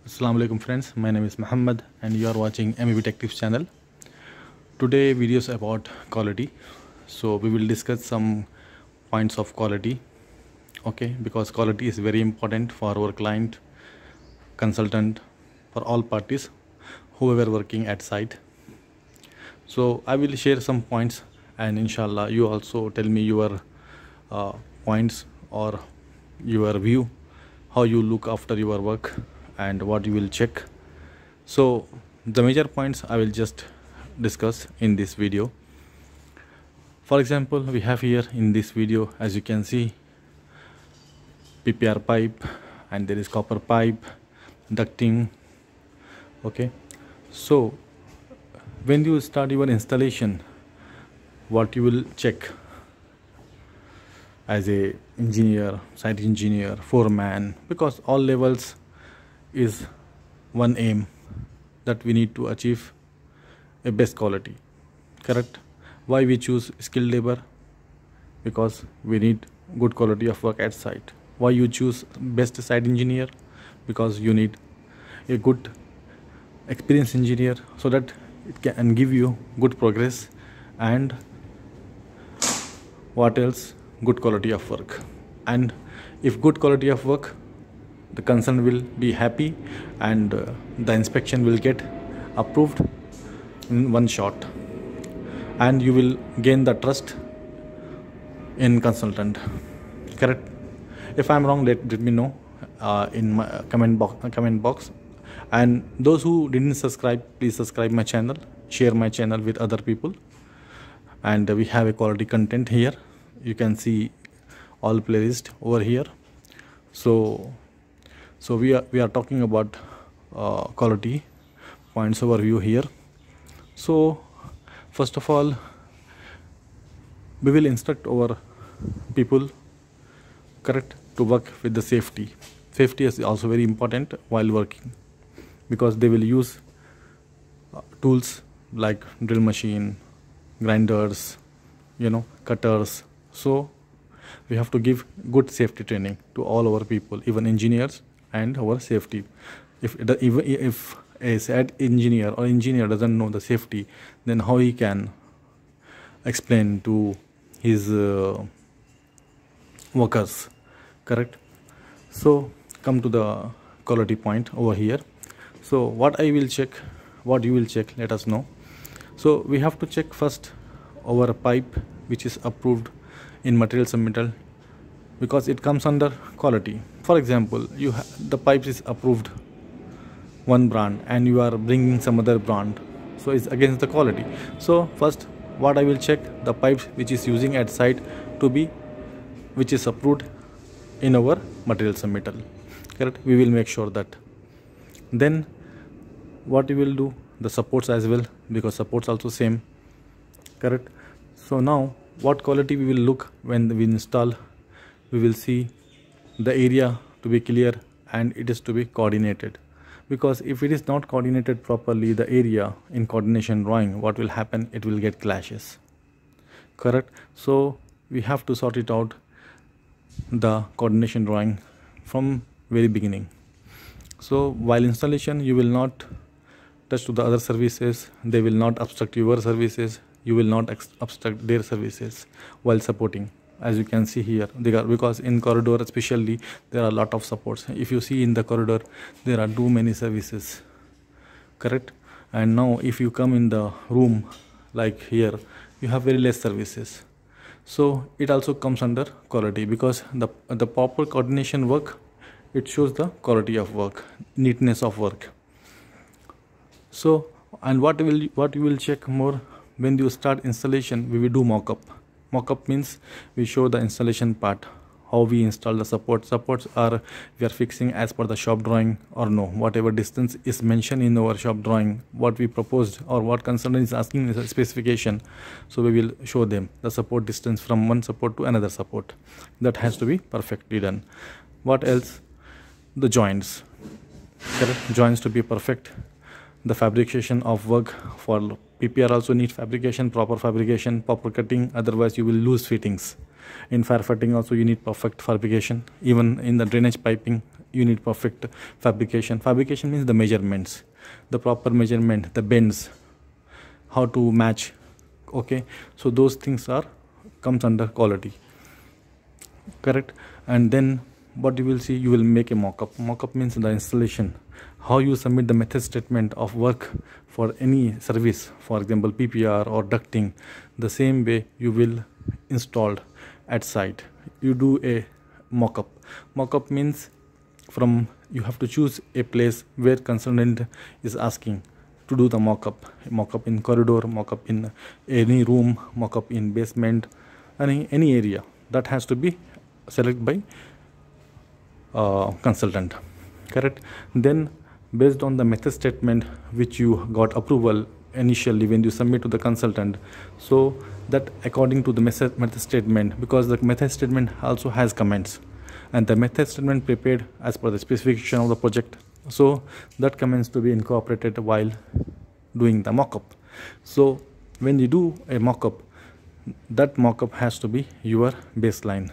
Assalamu alaikum friends, my name is Muhammad and you are watching MEB Tech Tips channel. Today videos about quality. So we will discuss some points of quality. Okay, because quality is very important for our client, consultant, for all parties, whoever working at site. So I will share some points and inshallah you also tell me your points or your view, how you look after your work and what you will check. So the major points I will just discuss in this video. For example, we have here in this video, as you can see, PPR pipe and there is copper pipe, ducting. Okay, so when you start your installation, what you will check as a engineer, site engineer, foreman, because all levels is one aim, that we need to achieve a best quality. Correct? Why we choose skilled labor? Because we need good quality of work at site. Why you choose best site engineer? Because you need a good experienced engineer so that it can give you good progress and what else, good quality of work. And if good quality of work, the concern will be happy and the inspection will get approved in one shot and you will gain the trust in consultant. Correct? If I'm wrong, let me know in my comment box. And those who didn't subscribe, please subscribe my channel, share my channel with other people. And we have a quality content here. You can see all playlist over here. So we are talking about quality points overview here. So first of all, we will instruct our people, correct, to work with the safety. Safety is also very important while working, because they will use tools like drill machine, grinders, cutters. So we have to give good safety training to all our people, even engineers and our safety. If a site engineer or engineer doesn't know the safety, then how he can explain to his workers? Correct? So come to the quality point over here. So what I will check, what you will check, let us know. So we have to check first our pipe which is approved in material submittal, because it comes under quality. For example, the pipes is approved one brand and you are bringing some other brand, so it's against the quality. So first what I will check, the pipes which is using at site to be which is approved in our material submittal. Correct? We will make sure that. Then what we will do, the supports as well, because supports also same. Correct? So now what quality we will look when we install? We will see the area to be clear and it is to be coordinated, because if it is not coordinated properly, the area in coordination drawing, what will happen, it will get clashes. Correct? So we have to sort it out, the coordination drawing from very beginning. So while installation, you will not touch to the other services, they will not obstruct your services, you will not obstruct their services while supporting. As you can see here, because in corridor especially there are a lot of supports. If you see in the corridor, there are too many services. Correct? And now if you come in the room like here, you have very less services. So it also comes under quality, because the proper coordination work, it shows the quality of work, neatness of work. So, and what you will check more when you start installation, we will do mock-up. Mock-up means we show the installation part, how we install the support. Supports are we are fixing as per the shop drawing or no, whatever distance is mentioned in our shop drawing, what we proposed or what consultant is asking is a specification. So we will show them the support distance from one support to another support. That has to be perfectly done. What else? The joints. Correct? Joints to be perfect. The fabrication of work for PPR also need fabrication, proper cutting, otherwise you will lose fittings. In fire fitting also you need perfect fabrication. Even in the drainage piping, you need perfect fabrication means the measurements, the proper measurement, the bends, how to match. Okay, so those things are comes under quality, correct. And then what you will see, you will make a mock-up means the installation, how you submit the method statement of work for any service, for example PPR or ducting. The same way you will installed at site, you do a mock-up means from you have to choose a place where consultant is asking to do the mock-up in corridor, mock-up in any room, mock-up in basement, any area that has to be selected by consultant, correct. Then based on the method statement which you got approval initially when you submit to the consultant, so that according to the method statement, because the method statement also has comments, and the method statement prepared as per the specification of the project, so that comments to be incorporated while doing the mock-up. So when you do a mock-up, that mock-up has to be your baseline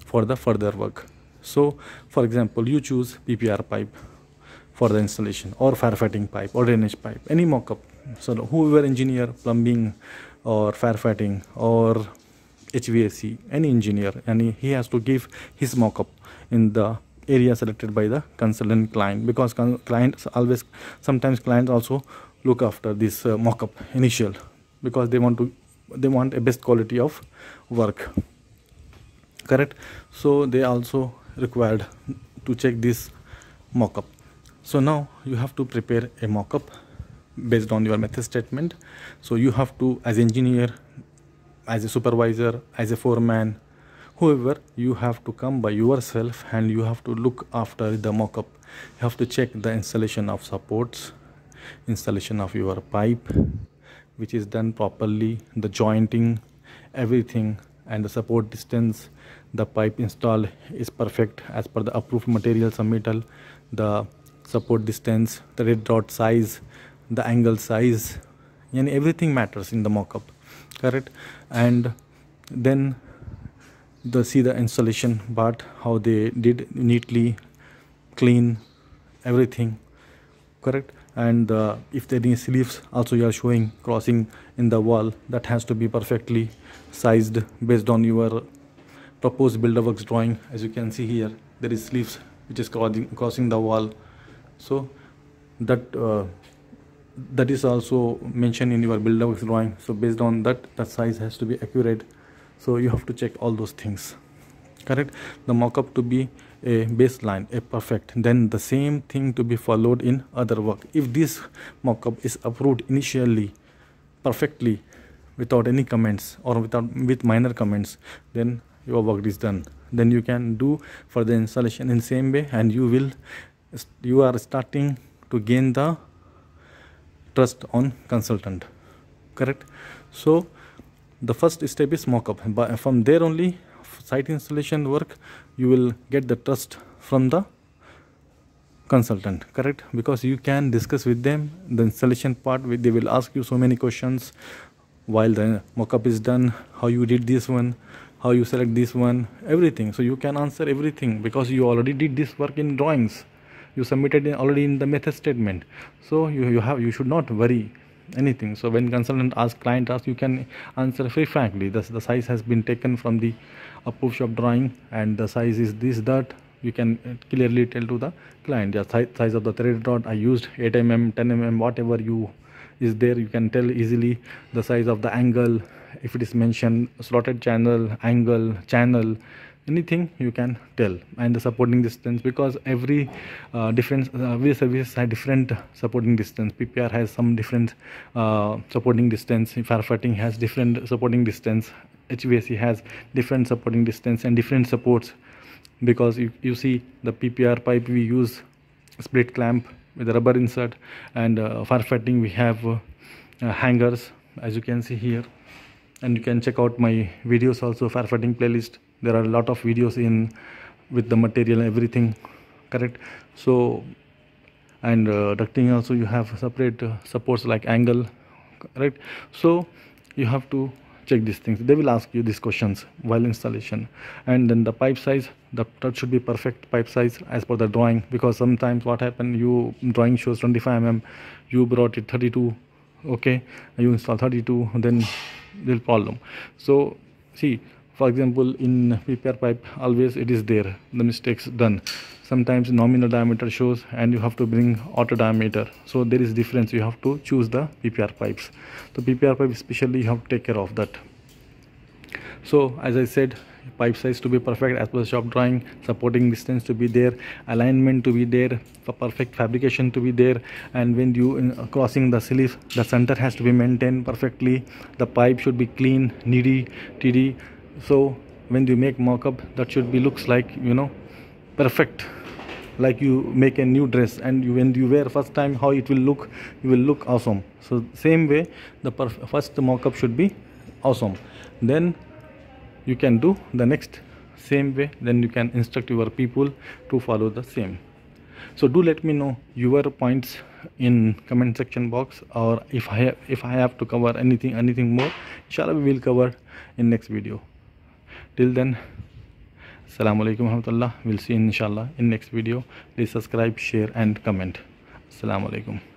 for the further work. So for example, you choose PPR pipe for the installation, or firefighting pipe, or drainage pipe, any mock-up. So whoever engineer, plumbing or firefighting or HVAC, any engineer, and he has to give his mock-up in the area selected by the consultant client, because clients always, sometimes clients also look after this mock-up initial, because they want a best quality of work, correct. So they also required to check this mock-up. So now you have to prepare a mock-up based on your method statement. So you have to, as engineer, as a supervisor, as a foreman, whoever, you have to come by yourself and you have to look after the mock-up. You have to check the installation of supports, installation of your pipe which is done properly, the jointing, everything, and the support distance, the pipe installed is perfect as per the approved material submittal, the support distance, the red dot size, the angle size, and everything matters in the mock-up, correct. And then see the installation part, how they did neatly, clean, everything, correct. And if there is sleeves also you are showing crossing in the wall, that has to be perfectly sized based on your proposed builder works drawing. As you can see here, there is sleeves which is crossing the wall, so that is also mentioned in your builder works drawing. So based on that, the size has to be accurate, so you have to check all those things, correct. The mock-up to be a baseline, a perfect, then the same thing to be followed in other work. If this mock-up is approved initially perfectly without any comments or with minor comments, then your work is done. Then you can do for the installation in same way, and you are starting to gain the trust on consultant, correct. So the first step is mock-up, but from there only site installation work you will get the trust from the consultant, correct, because you can discuss with them the installation part. They will ask you so many questions while the mock-up is done, how you did this one, how you select this one, everything. So you can answer everything because you already did this work in drawings, you submitted already in the method statement. So you should not worry anything. So when client asks, you can answer very frankly. The size has been taken from the approved shop drawing and the size is this, that. You can clearly tell to the client the size of the thread rod I used 8 mm, 10 mm, whatever is there. You can tell easily the size of the angle, if it is mentioned slotted channel, angle, channel, anything you can tell, and the supporting distance, because every service has different supporting distance. PPR has some different supporting distance, firefighting has different supporting distance, HVAC has different supporting distance and different supports, because you see the PPR pipe we use split clamp with a rubber insert, and firefighting we have hangers, as you can see here. And you can check out my videos also, firefighting playlist. There are a lot of videos with the material and everything, correct. So and ducting also you have separate supports like angle, correct. So you have to check these things. They will ask you these questions while installation. And then the pipe size, that should be perfect pipe size as per the drawing, because sometimes what happen, you drawing shows 25 mm, you brought it 32, okay, you install 32, then there's problem. So see, for example, in PPR pipe always it is there, the mistakes done. Sometimes nominal diameter shows and you have to bring auto diameter, so there is difference. You have to choose the PPR pipes. So PPR pipe especially you have to take care of that. So as I said, pipe size to be perfect as per the shop drawing, supporting distance to be there, alignment to be there, for perfect fabrication to be there, and when you crossing the sleeve, the center has to be maintained perfectly, the pipe should be clean, needy, tidy. So when you make mock-up, that should be looks like, you know, perfect, like you make a new dress, and when you wear first time, how it will look, you will look awesome. So same way, the first mock-up should be awesome, then you can do the next same way, then you can instruct your people to follow the same. So do let me know your points in comment section box, or if I have to cover anything more, inshallah we will cover in next video. Till then, assalamu alaikum warahmatullah. We'll see you inshallah in next video. Please subscribe, share and comment. Assalamu alaikum.